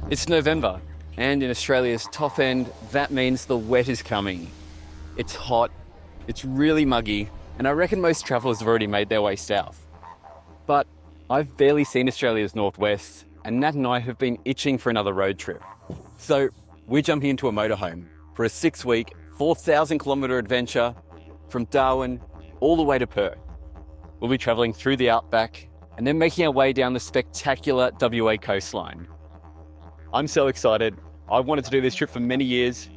It's November, and in Australia's top end, that means the wet is coming. It's hot, it's really muggy, and I reckon most travellers have already made their way south. But I've barely seen Australia's northwest, and Nat and I have been itching for another road trip. So we're jumping into a motorhome for a 6-week, 4,000 kilometre adventure from Darwin all the way to Perth. We'll be travelling through the Outback and then making our way down the spectacular WA coastline. I'm so excited. I wanted to do this trip for many years.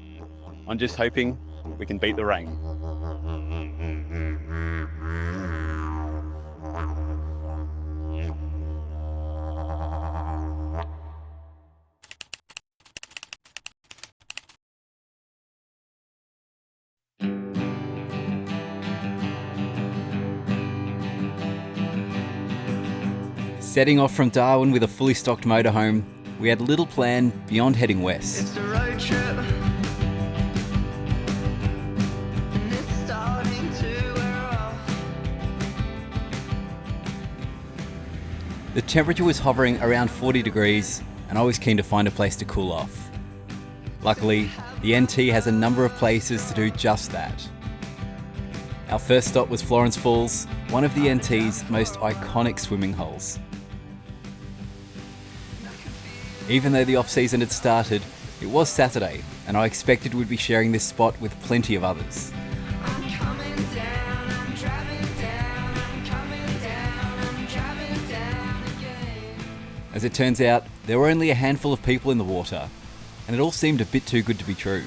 I'm just hoping we can beat the rain. Setting off from Darwin with a fully stocked motorhome, we had little plan beyond heading west. It's a road trip, and it's starting to wear off. The temperature was hovering around 40 degrees, and I was keen to find a place to cool off. Luckily, the NT has a number of places to do just that. Our first stop was Florence Falls, one of the NT's most iconic swimming holes. Even though the off-season had started, it was Saturday, and I expected we'd be sharing this spot with plenty of others. I'm coming down, I'm driving down, I'm coming down, I'm driving down again. As it turns out, there were only a handful of people in the water, and it all seemed a bit too good to be true.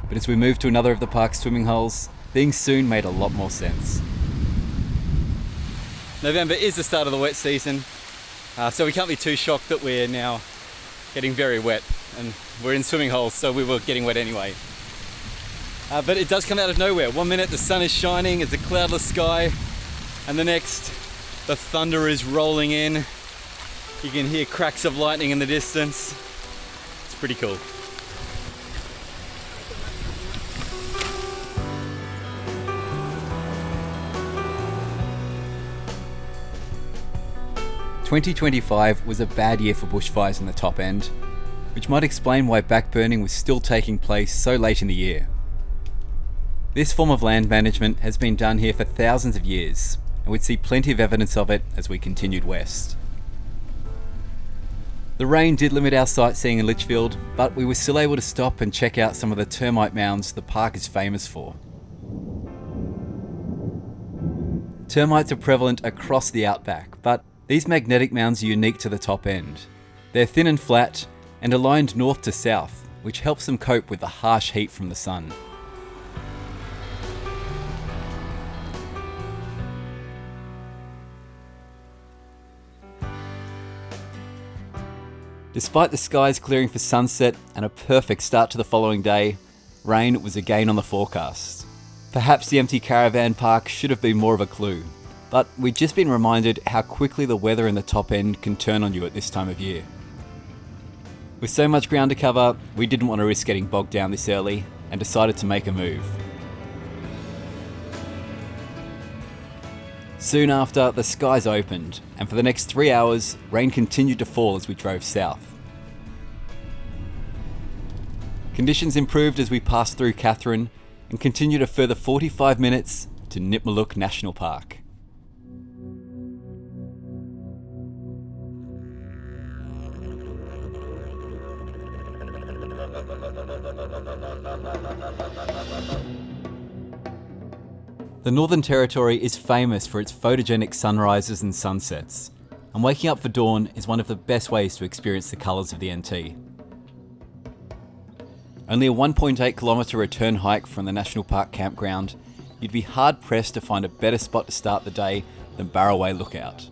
But as we moved to another of the park's swimming holes, things soon made a lot more sense. November is the start of the wet season, so we can't be too shocked that we're now getting very wet, and we're in swimming holes, so we were getting wet anyway. But it does come out of nowhere. One minute the sun is shining, it's a cloudless sky, and the next the thunder is rolling in. You can hear cracks of lightning in the distance. It's pretty cool. 2025 was a bad year for bushfires in the top end, which might explain why backburning was still taking place so late in the year. This form of land management has been done here for thousands of years, and we'd see plenty of evidence of it as we continued west. The rain did limit our sightseeing in Litchfield, but we were still able to stop and check out some of the termite mounds the park is famous for. Termites are prevalent across the Outback, but these magnetic mounds are unique to the top end. They're thin and flat, and aligned north to south, which helps them cope with the harsh heat from the sun. Despite the skies clearing for sunset and a perfect start to the following day, rain was again on the forecast. Perhaps the empty caravan park should have been more of a clue, but we'd just been reminded how quickly the weather in the top end can turn on you at this time of year. With so much ground to cover, we didn't want to risk getting bogged down this early and decided to make a move. Soon after, the skies opened, and for the next 3 hours, rain continued to fall as we drove south. Conditions improved as we passed through Katherine and continued a further 45 minutes to Nitmiluk National Park. The Northern Territory is famous for its photogenic sunrises and sunsets, and waking up for dawn is one of the best ways to experience the colours of the NT. Only a 1.8 kilometre return hike from the National Park campground, you'd be hard pressed to find a better spot to start the day than Barraway Lookout.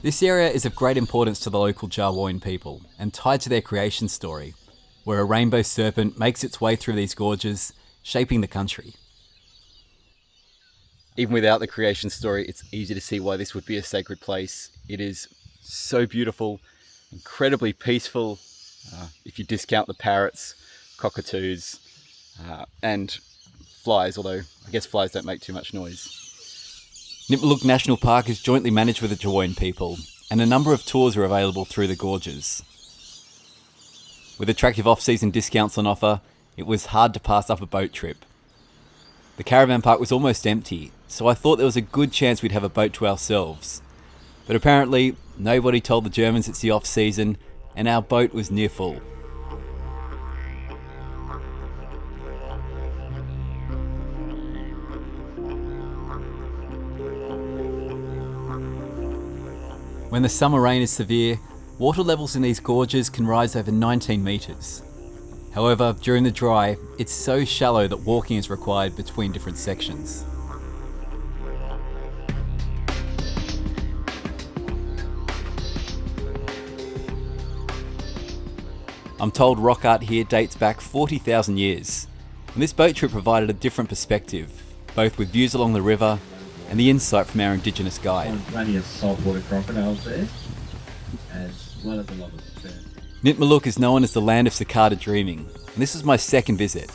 This area is of great importance to the local Jawoyn people and tied to their creation story, where a rainbow serpent makes its way through these gorges, shaping the country. Even without the creation story, it's easy to see why this would be a sacred place. It is so beautiful, incredibly peaceful, if you discount the parrots, cockatoos, and flies, although I guess flies don't make too much noise. Nitmiluk National Park is jointly managed with the Darwin people, and a number of tours are available through the gorges. With attractive off-season discounts on offer, it was hard to pass up a boat trip. The caravan park was almost empty, so I thought there was a good chance we'd have a boat to ourselves. But apparently, nobody told the Germans it's the off-season, and our boat was near full. When the summer rain is severe, water levels in these gorges can rise over 19 metres. However, during the dry, it's so shallow that walking is required between different sections. I'm told rock art here dates back 40,000 years, and this boat trip provided a different perspective, both with views along the river and the insight from our Indigenous guide. Plenty of saltwater crocodiles there, as well as a lot of the Nitmiluk is known as the land of cicada dreaming, and this is my second visit.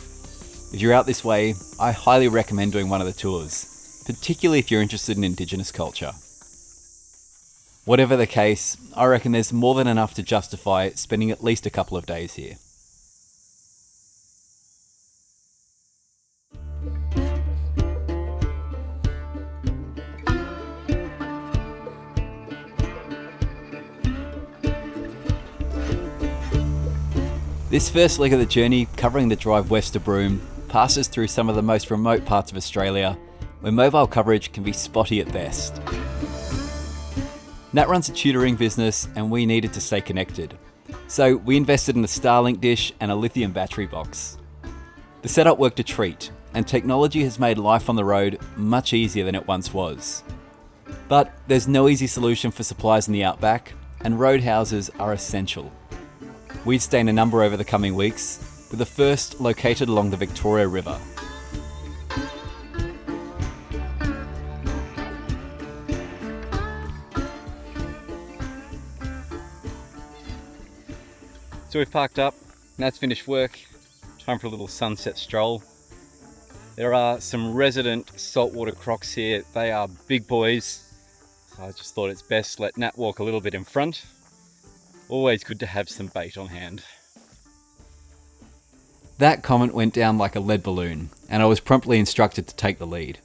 If you're out this way, I highly recommend doing one of the tours, particularly if you're interested in Indigenous culture. Whatever the case, I reckon there's more than enough to justify spending at least a couple of days here. This first leg of the journey, covering the drive west to Broome, passes through some of the most remote parts of Australia, where mobile coverage can be spotty at best. Nat runs a tutoring business and we needed to stay connected. So we invested in a Starlink dish and a lithium battery box. The setup worked a treat, and technology has made life on the road much easier than it once was. But there's no easy solution for supplies in the outback, and roadhouses are essential. We'd stay in a number over the coming weeks, with the first located along the Victoria River. So we've parked up, Nat's finished work, time for a little sunset stroll. There are some resident saltwater crocs here. They are big boys, so I just thought it's best let Nat walk a little bit in front. Always good to have some bait on hand. That comment went down like a lead balloon, and I was promptly instructed to take the lead.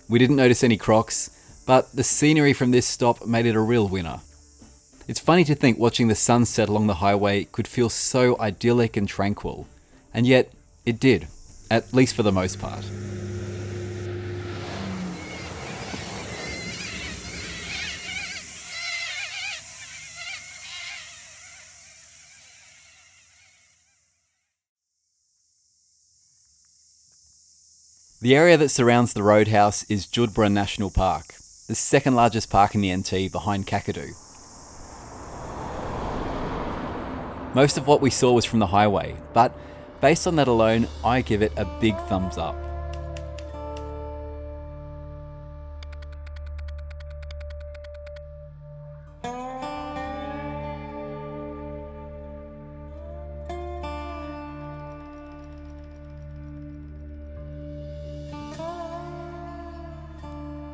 We didn't notice any crocs, but the scenery from this stop made it a real winner. It's funny to think watching the sunset along the highway could feel so idyllic and tranquil, and yet it did, at least for the most part. The area that surrounds the roadhouse is Judbarra National Park, the second largest park in the NT behind Kakadu. Most of what we saw was from the highway, but based on that alone, I give it a big thumbs up.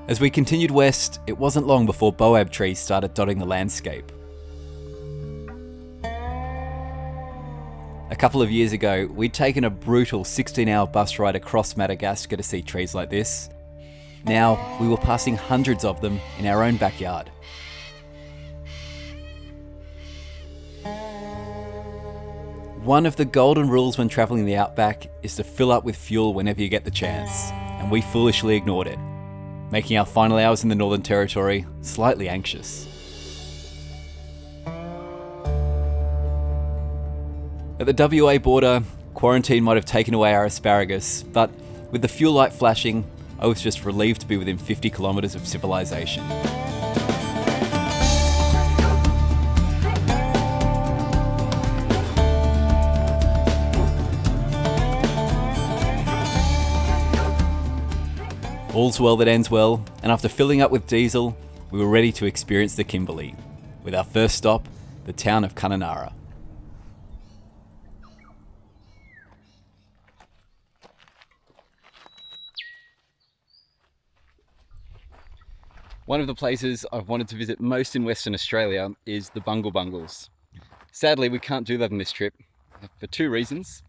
As we continued west, it wasn't long before boab trees started dotting the landscape. A couple of years ago, we'd taken a brutal 16-hour bus ride across Madagascar to see trees like this. Now, we were passing hundreds of them in our own backyard. One of the golden rules when travelling the outback is to fill up with fuel whenever you get the chance, and we foolishly ignored it, making our final hours in the Northern Territory slightly anxious. At the WA border, quarantine might have taken away our asparagus, but with the fuel light flashing, I was just relieved to be within 50 kilometres of civilization. All's well that ends well, and after filling up with diesel, we were ready to experience the Kimberley, with our first stop, the town of Kununurra. One of the places I've wanted to visit most in Western Australia is the Bungle Bungles. Sadly, we can't do that in this trip for two reasons.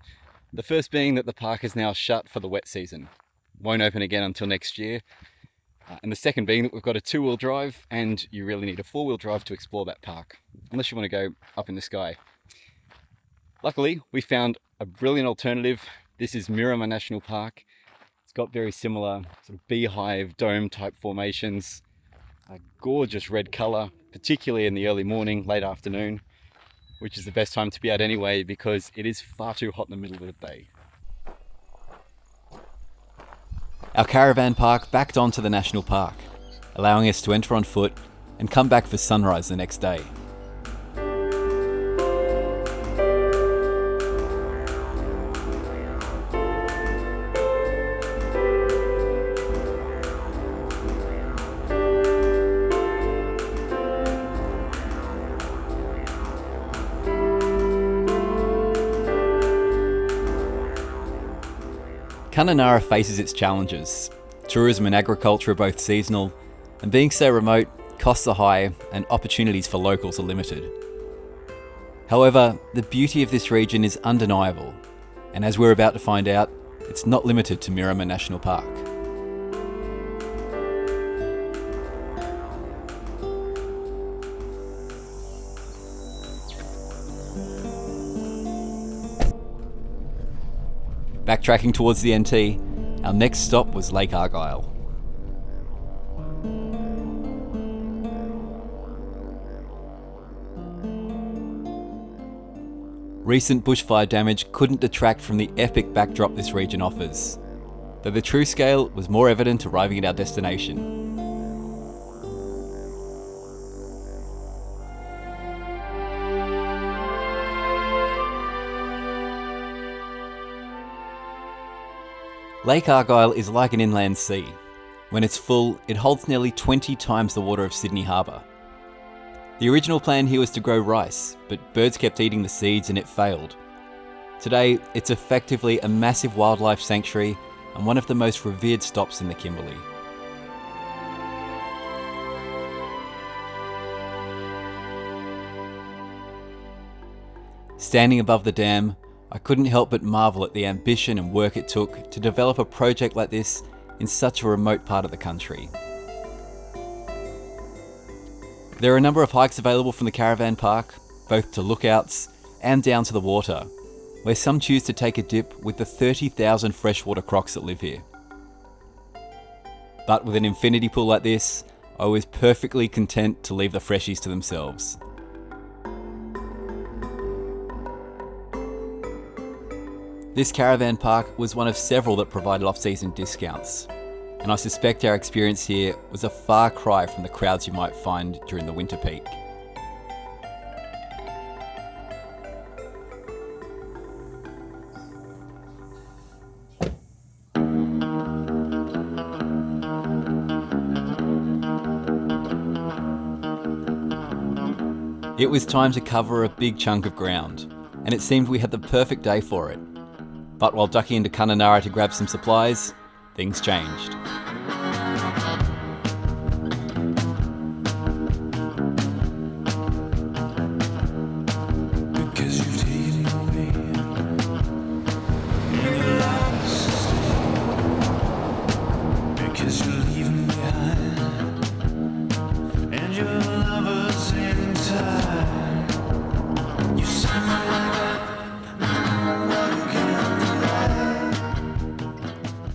The first being that the park is now shut for the wet season. Won't open again until next year. And the second being that we've got a two-wheel drive and you really need a four-wheel drive to explore that park, unless you want to go up in the sky. Luckily, we found a brilliant alternative. This is Mirima National Park. It's got very similar sort of beehive dome type formations, a gorgeous red colour, particularly in the early morning, late afternoon, which is the best time to be out anyway because it is far too hot in the middle of the day. Our caravan park backed onto the national park, allowing us to enter on foot and come back for sunrise the next day. Kununurra faces its challenges. Tourism and agriculture are both seasonal, and being so remote, costs are high and opportunities for locals are limited. However, the beauty of this region is undeniable, and as we're about to find out, it's not limited to Mirima National Park. Backtracking towards the NT, our next stop was Lake Argyle. Recent bushfire damage couldn't detract from the epic backdrop this region offers, though the true scale was more evident arriving at our destination. Lake Argyle is like an inland sea. When it's full, it holds nearly 20 times the water of Sydney Harbour. The original plan here was to grow rice, but birds kept eating the seeds and it failed. Today, it's effectively a massive wildlife sanctuary and one of the most revered stops in the Kimberley. Standing above the dam, I couldn't help but marvel at the ambition and work it took to develop a project like this in such a remote part of the country. There are a number of hikes available from the caravan park, both to lookouts and down to the water, where some choose to take a dip with the 30,000 freshwater crocs that live here. But with an infinity pool like this, I was perfectly content to leave the freshies to themselves. This caravan park was one of several that provided off-season discounts, and I suspect our experience here was a far cry from the crowds you might find during the winter peak. It was time to cover a big chunk of ground, and it seemed we had the perfect day for it. But while ducking into Kununurra to grab some supplies, things changed.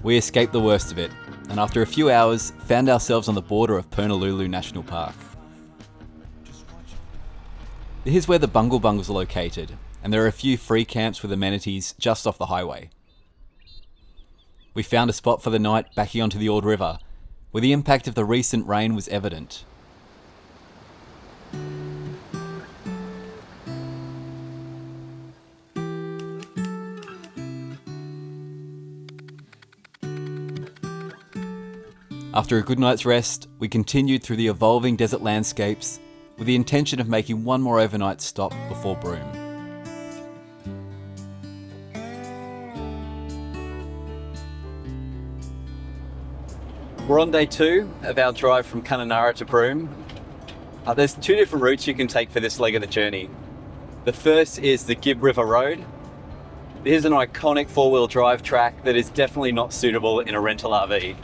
We escaped the worst of it, and after a few hours, found ourselves on the border of Perth National Park. Here's where the Bungle Bungles are located, and there are a few free camps with amenities just off the highway. We found a spot for the night backing onto the Ord River, where the impact of the recent rain was evident. After a good night's rest, we continued through the evolving desert landscapes with the intention of making one more overnight stop before Broome. We're on day 2 of our drive from Kununurra to Broome. There's 2 different routes you can take for this leg of the journey. The first is the Gib River Road. Here's an iconic 4-wheel drive track that is definitely not suitable in a rental RV.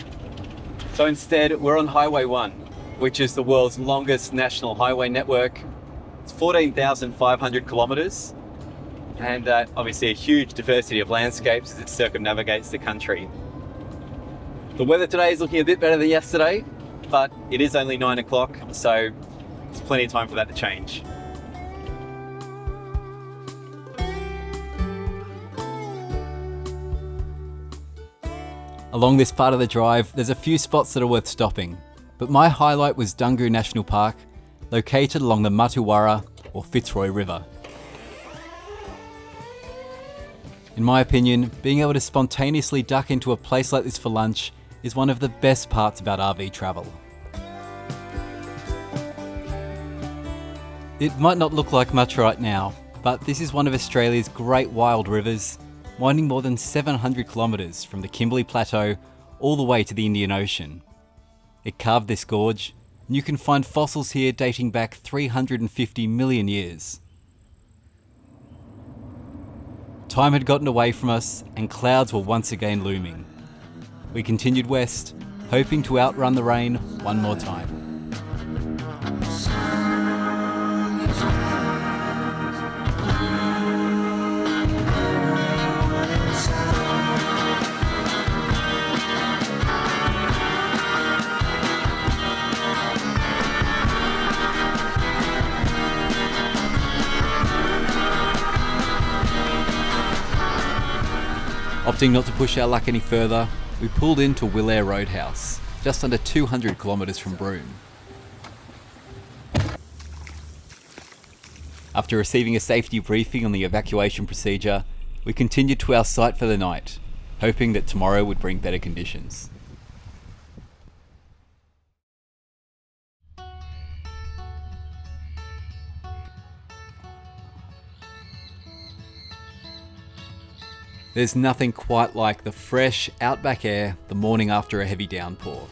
So instead, we're on Highway 1, which is the world's longest national highway network. It's 14,500 kilometres, and obviously a huge diversity of landscapes as it circumnavigates the country. The weather today is looking a bit better than yesterday, but it is only 9 o'clock, so there's plenty of time for that to change. Along this part of the drive, there's a few spots that are worth stopping, but my highlight was Danguu National Park, located along the Matuwarra or Fitzroy River. In my opinion, being able to spontaneously duck into a place like this for lunch is one of the best parts about RV travel. It might not look like much right now, but this is one of Australia's great wild rivers, winding more than 700 kilometres from the Kimberley Plateau all the way to the Indian Ocean. It carved this gorge, and you can find fossils here dating back 350 million years. Time had gotten away from us, and clouds were once again looming. We continued west, hoping to outrun the rain one more time. Opting not to push our luck any further, we pulled into Willair Roadhouse, just under 200 kilometres from Broome. After receiving a safety briefing on the evacuation procedure, we continued to our site for the night, hoping that tomorrow would bring better conditions. There's nothing quite like the fresh, outback air the morning after a heavy downpour.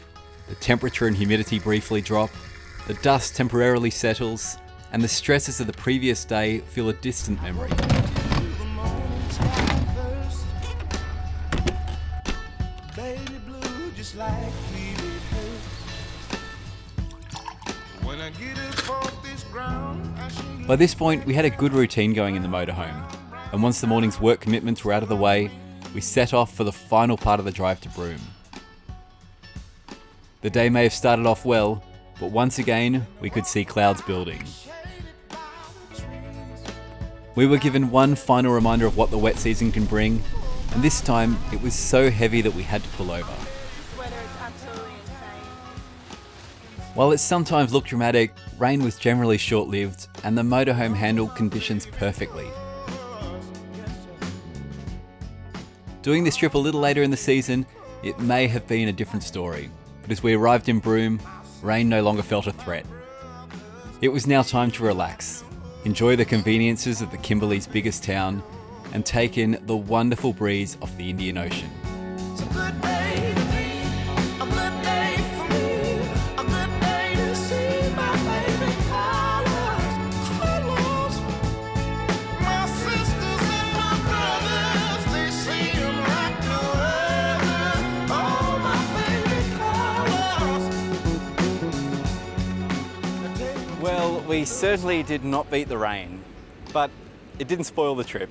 The temperature and humidity briefly drop, the dust temporarily settles, and the stresses of the previous day feel a distant memory. By this point, we had a good routine going in the motorhome. And once the morning's work commitments were out of the way, we set off for the final part of the drive to Broome. The day may have started off well, but once again, we could see clouds building. We were given one final reminder of what the wet season can bring, and this time it was so heavy that we had to pull over. This weather is absolutely insane. While it sometimes looked dramatic, rain was generally short-lived, and the motorhome handled conditions perfectly. Doing this trip a little later in the season, it may have been a different story, but as we arrived in Broome, rain no longer felt a threat. It was now time to relax, enjoy the conveniences of the Kimberley's biggest town, and take in the wonderful breeze of the Indian Ocean. It's a good day to be, a good day for me, a good day to see my baby colors. My sisters and my brothers, they see 'em like no other. Oh, my baby colors. Well, we certainly did not beat the rain, but it didn't spoil the trip.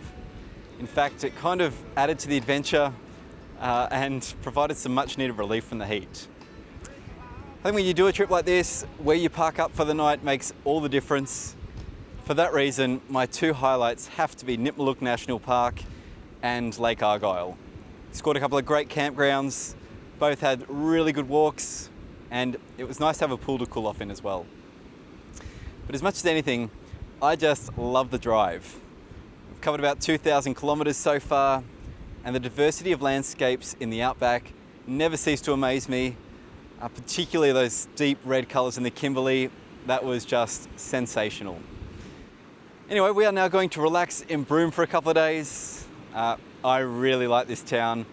In fact, it kind of added to the adventure and provided some much needed relief from the heat. I think when you do a trip like this, where you park up for the night makes all the difference. For that reason, my 2 highlights have to be Nitmiluk National Park and Lake Argyle. Scored a couple of great campgrounds, both had really good walks, and it was nice to have a pool to cool off in as well. But as much as anything, I just love the drive. We've covered about 2,000 kilometres so far, and the diversity of landscapes in the outback never cease to amaze me, particularly those deep red colours in the Kimberley. That was just sensational. Anyway, we are now going to relax in Broome for a couple of days. I really like this town.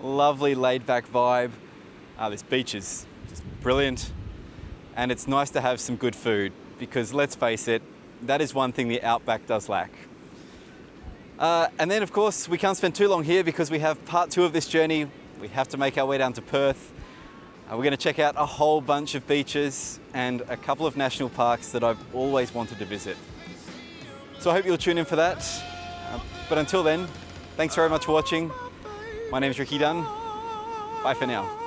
Lovely laid back vibe. This beach is just brilliant, and it's nice to have some good food because let's face it, that is one thing the Outback does lack. And then of course we can't spend too long here because we have part 2 of this journey. We have to make our way down to Perth. We're going to check out a whole bunch of beaches and a couple of national parks that I've always wanted to visit. So I hope you'll tune in for that. But until then, thanks very much for watching. My name is Ricky Dunn. Bye for now.